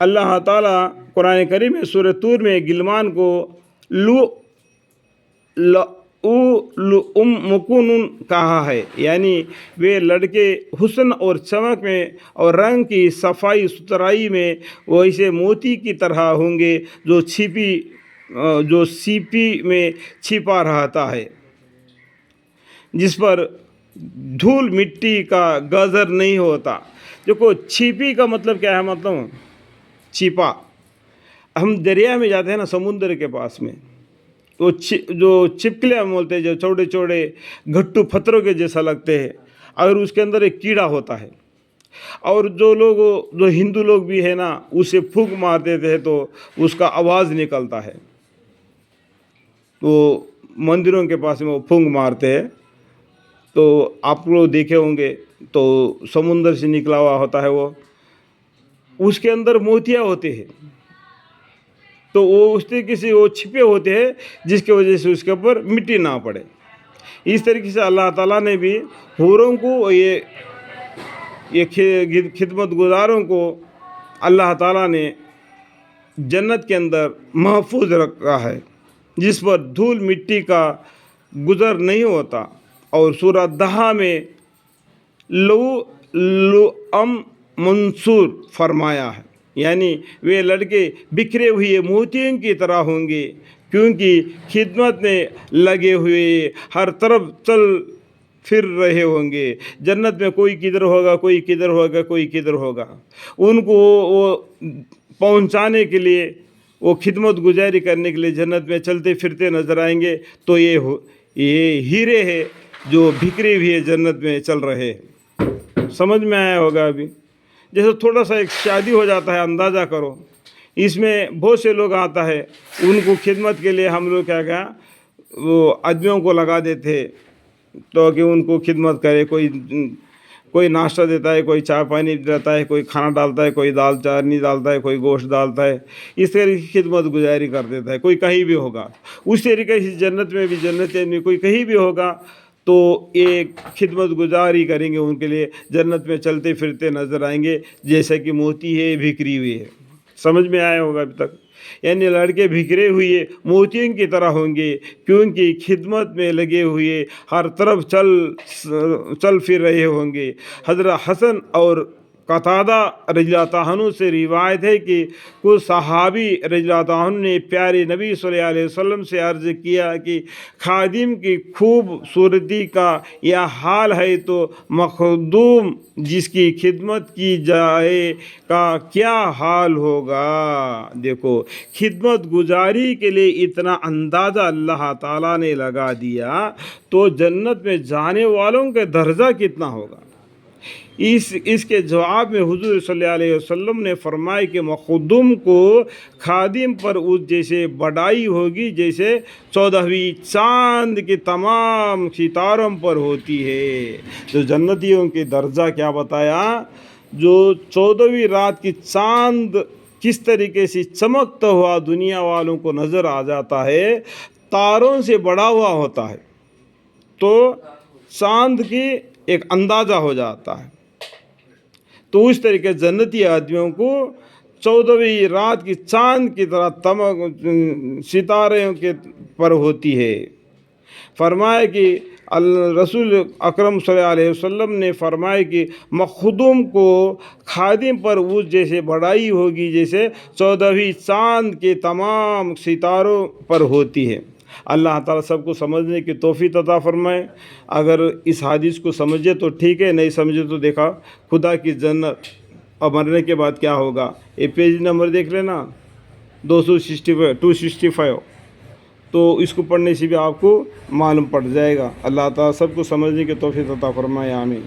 اللہ تعالیٰ قرآن کریم میں سورہ طور میں گلمان کو مکون کہا ہے، یعنی وہ لڑکے حسن اور چمک میں اور رنگ کی صفائی ستھرائی میں ویسے موتی کی طرح ہوں گے جو سیپی میں چھپا رہتا ہے، جس پر دھول مٹی کا گزر نہیں ہوتا۔ دیکھو چھپی کا مطلب کیا ہے؟ مطلب چھپا، ہم دریا میں جاتے ہیں نا، سمندر کے پاس میں، تو جو چپکلے ہم بولتے ہیں، جو چھوٹے چھوٹے گھٹو پتھروں کے جیسا لگتے ہیں، اگر اس کے اندر ایک کیڑا ہوتا ہے، اور جو ہندو لوگ بھی ہے نا، اسے پھونک مار دیتے ہیں تو اس کا آواز نکلتا ہے، تو مندروں کے پاس میں وہ پھونک مارتے ہیں، تو آپ لوگ دیکھے ہوں گے، تو سمندر سے نکلا ہوا ہوتا ہے، وہ اس کے اندر موتیاں ہوتے ہیں، تو وہ اس طریقے سے وہ چھپے ہوتے ہیں، جس کی وجہ سے اس کے اوپر مٹی نہ پڑے۔ اس طریقے سے اللہ تعالیٰ نے بھی حوروں کو، یہ خدمت گزاروں کو اللہ تعالیٰ نے جنت کے اندر محفوظ رکھا ہے، جس پر دھول مٹی کا گزر نہیں ہوتا۔ اور سورہ دہا میں لؤلؤم منثور فرمایا ہے، یعنی وہ لڑکے بکھرے ہوئے موتیوں کی طرح ہوں گے، کیونکہ خدمت میں لگے ہوئے ہر طرف چل پھر رہے ہوں گے۔ جنت میں کوئی کدھر ہوگا، کوئی کدھر ہوگا، کوئی کدھر ہوگا، ان کو وہ پہنچانے کے لیے، وہ خدمت گزاری کرنے کے لیے جنت میں چلتے پھرتے نظر آئیں گے۔ تو یہ ہیرے ہیں جو بکھرے ہوئے جنت میں چل رہے ہیں۔ سمجھ میں آیا ہوگا ابھی؟ جیسے تھوڑا سا ایک شادی ہو جاتا ہے، اندازہ کرو، اس میں بہت سے لوگ آتا ہے، ان کو خدمت کے لیے ہم لوگ کیا وہ آدمیوں کو لگا دیتے تو کہ ان کو خدمت کرے، کوئی ناشتہ دیتا ہے، کوئی چائے پانی دیتا ہے، کوئی کھانا ڈالتا ہے، کوئی دال چارنی ڈالتا ہے، کوئی گوشت ڈالتا ہے، اس طرح کی خدمت گزاری کر دیتا ہے۔ کوئی کہیں بھی ہوگا، اس طریقے سے جنت میں بھی، جنت میں کوئی کہیں بھی ہوگا تو ایک خدمت گزاری کریں گے، ان کے لیے جنت میں چلتے پھرتے نظر آئیں گے، جیسے کہ موتی ہے، بکھری ہوئی ہے۔ سمجھ میں آیا ہوگا ابھی تک؟ یعنی لڑکے بکھرے ہوئے موتیوں کی طرح ہوں گے، کیونکہ خدمت میں لگے ہوئے ہر طرف چل پھر رہے ہوں گے۔ حضرت حسن اور قتادہ رضی اللہ عنہ سے روایت ہے کہ کچھ صحابی رضی اللہ عنہ نے پیارے نبی صلی اللہ علیہ وسلم سے عرض کیا کہ خادم کی خوبصورتی کا یہ حال ہے تو مخدوم جس کی خدمت کی جائے کا کیا حال ہوگا۔ دیکھو، خدمت گزاری کے لیے اتنا اندازہ اللہ تعالیٰ نے لگا دیا، تو جنت میں جانے والوں کا درجہ کتنا ہوگا۔ اس کے جواب میں حضور صلی اللہ علیہ وسلم نے فرمایا کہ مخدوم کو خادم پر اس جیسے بڑائی ہوگی جیسے 14ویں چاند کے تمام ستاروں پر ہوتی ہے۔ جو جنتیوں کے درجہ کیا بتایا، جو 14ویں رات کی چاند کس طریقے سے چمکتا ہوا دنیا والوں کو نظر آ جاتا ہے، تاروں سے بڑا ہوا ہوتا ہے، تو چاند کی ایک اندازہ ہو جاتا ہے۔ تو اس طریقے جنتی آدمیوں کو 14ویں رات کی چاند کی طرح ستارے کے پر ہوتی ہے۔ فرمایا کہ رسول اکرم صلی اللہ علیہ وسلم نے فرمایا کہ مخدوم کو خادم پر اس جیسے بڑائی ہوگی جیسے 14ویں چاند کے تمام ستاروں پر ہوتی ہے۔ اللہ تعالیٰ سب کو سمجھنے کی توفیق عطا فرمائے۔ اگر اس حدیث کو سمجھے تو ٹھیک ہے، نہیں سمجھے تو دیکھا خدا کی جنت اور مرنے کے بعد کیا ہوگا، یہ پیج نمبر دیکھ لینا 265، تو اس کو پڑھنے سے بھی آپ کو معلوم پڑ جائے گا۔ اللہ تعالیٰ سب کو سمجھنے کی توفیق عطا فرمائے، آمین۔